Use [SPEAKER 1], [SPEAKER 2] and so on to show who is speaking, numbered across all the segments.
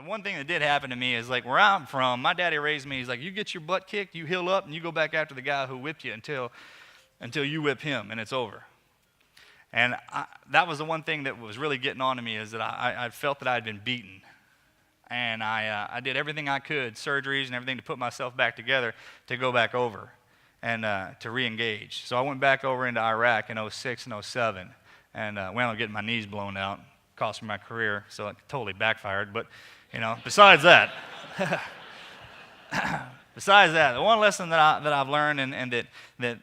[SPEAKER 1] the one thing that did happen to me is, like, where I'm from, my daddy raised me. He's like, you get your butt kicked, you heal up, and you go back after the guy who whipped you until you whip him, and it's over. And that was the one thing that was really getting on to me, is that I felt that I had been beaten. And I did everything I could, surgeries and everything, to put myself back together to go back over and to re-engage. So I went back over into Iraq in 06 and 07, and wound up getting my knees blown out, cost me my career, so it totally backfired. But, besides that, the one lesson that I've learned and that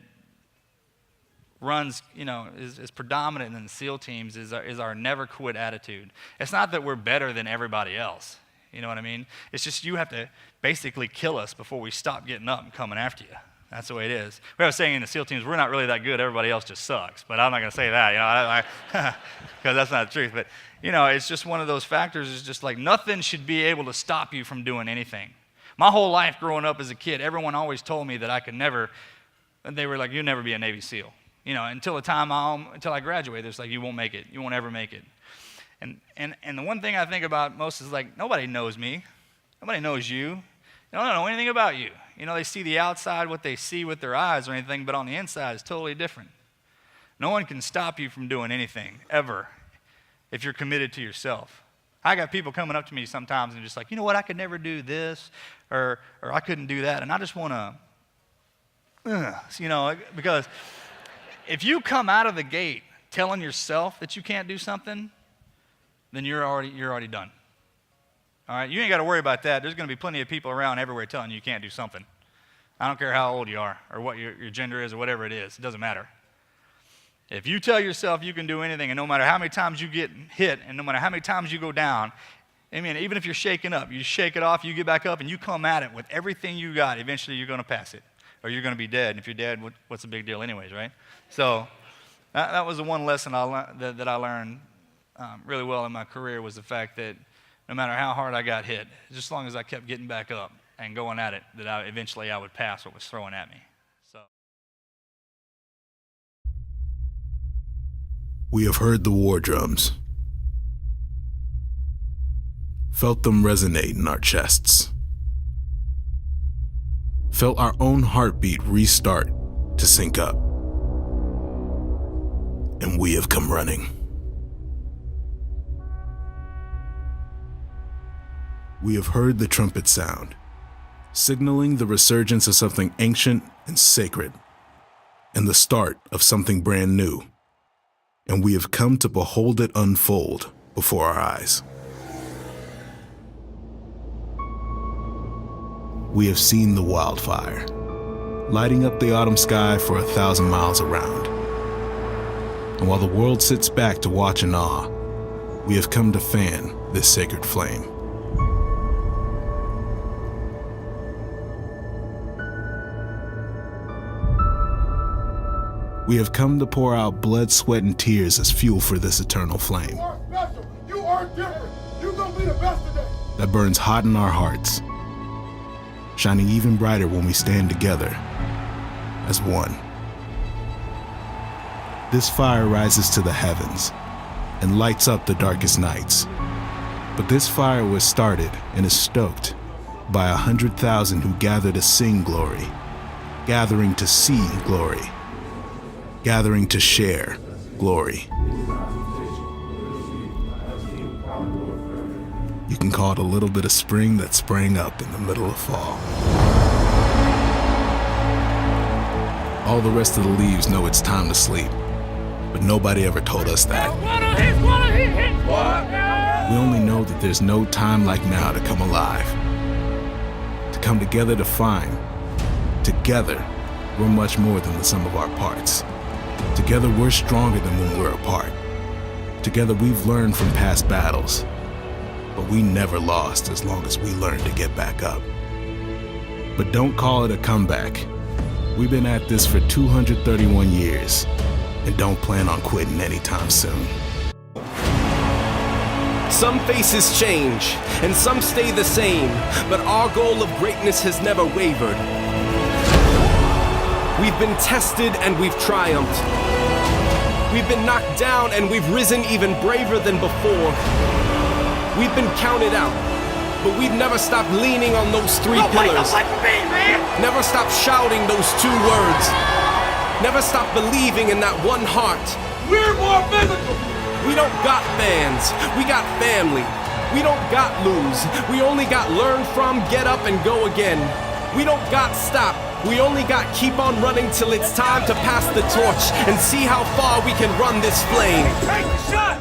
[SPEAKER 1] runs, is predominant in the SEAL teams is our never quit attitude. It's not that we're better than everybody else. You know what I mean? It's just you have to basically kill us before we stop getting up and coming after you. That's the way it is. We have a saying in the SEAL teams, we're not really that good, everybody else just sucks. But I'm not going to say that, because that's not the truth. But, it's just one of those factors. It's just like nothing should be able to stop you from doing anything. My whole life growing up as a kid, everyone always told me that I could never, they were like, you'll never be a Navy SEAL. Until I graduate, it's like, you won't make it. You won't ever make it. And the one thing I think about most is, like, nobody knows me. Nobody knows you. They don't know anything about you. They see the outside, what they see with their eyes or anything, but on the inside it's totally different. No one can stop you from doing anything, ever, if you're committed to yourself. I got people coming up to me sometimes and just like, you know what, I could never do this, or I couldn't do that, and I just want to, because if you come out of the gate telling yourself that you can't do something, then you're already done. All right, you ain't got to worry about that. There's going to be plenty of people around everywhere telling you can't do something. I don't care how old you are or what your gender is or whatever it is. It doesn't matter. If you tell yourself you can do anything, and no matter how many times you get hit and no matter how many times you go down, even if you're shaken up, you shake it off, you get back up, and you come at it with everything you got, eventually you're going to pass it, or you're going to be dead. And if you're dead, what's the big deal anyways, right? So that was the one lesson that I learned really well in my career, was the fact that no matter how hard I got hit, just as long as I kept getting back up and going at it, that eventually I would pass what was thrown at me. So.
[SPEAKER 2] We have heard the war drums, felt them resonate in our chests, felt our own heartbeat restart to sync up, and we have come running. We have heard the trumpet sound, signaling the resurgence of something ancient and sacred, and the start of something brand new. And we have come to behold it unfold before our eyes. We have seen the wildfire, lighting up the autumn sky for 1,000 miles around. And while the world sits back to watch in awe, we have come to fan this sacred flame. We have come to pour out blood, sweat, and tears as fuel for this eternal flame.
[SPEAKER 3] You are special. You are different. You're going to be the best today.
[SPEAKER 2] That burns hot in our hearts, shining even brighter when we stand together as one. This fire rises to the heavens and lights up the darkest nights. But this fire was started and is stoked by 100,000 who gather to sing glory, gathering to see glory, gathering to share glory. You can call it a little bit of spring that sprang up in the middle of fall. All the rest of the leaves know it's time to sleep, but nobody ever told us that. We only know that there's no time like now to come alive, to come together to find. Together, we're much more than the sum of our parts. Together, we're stronger than when we're apart. Together, we've learned from past battles, but we never lost as long as we learned to get back up. But don't call it a comeback. We've been at this for 231 years and don't plan on quitting anytime soon.
[SPEAKER 4] Some faces change and some stay the same, but our goal of greatness has never wavered. We've been tested and we've triumphed. We've been knocked down and we've risen even braver than before. We've been counted out, but we've never stopped leaning on those three pillars. Never stopped shouting those two words. Never stopped believing in that one heart.
[SPEAKER 3] We're more physical.
[SPEAKER 4] We don't got fans, we got family. We don't got lose, we only got learn from, get up and go again. We don't got stop, we only got keep on running till it's time to pass the torch and see how far we can run this flame.
[SPEAKER 3] Take the shot.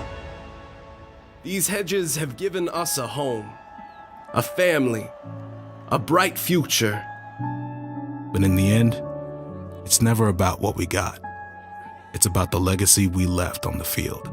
[SPEAKER 4] These hedges have given us a home, a family, a bright future.
[SPEAKER 2] But in the end, it's never about what we got. It's about the legacy we left on the field.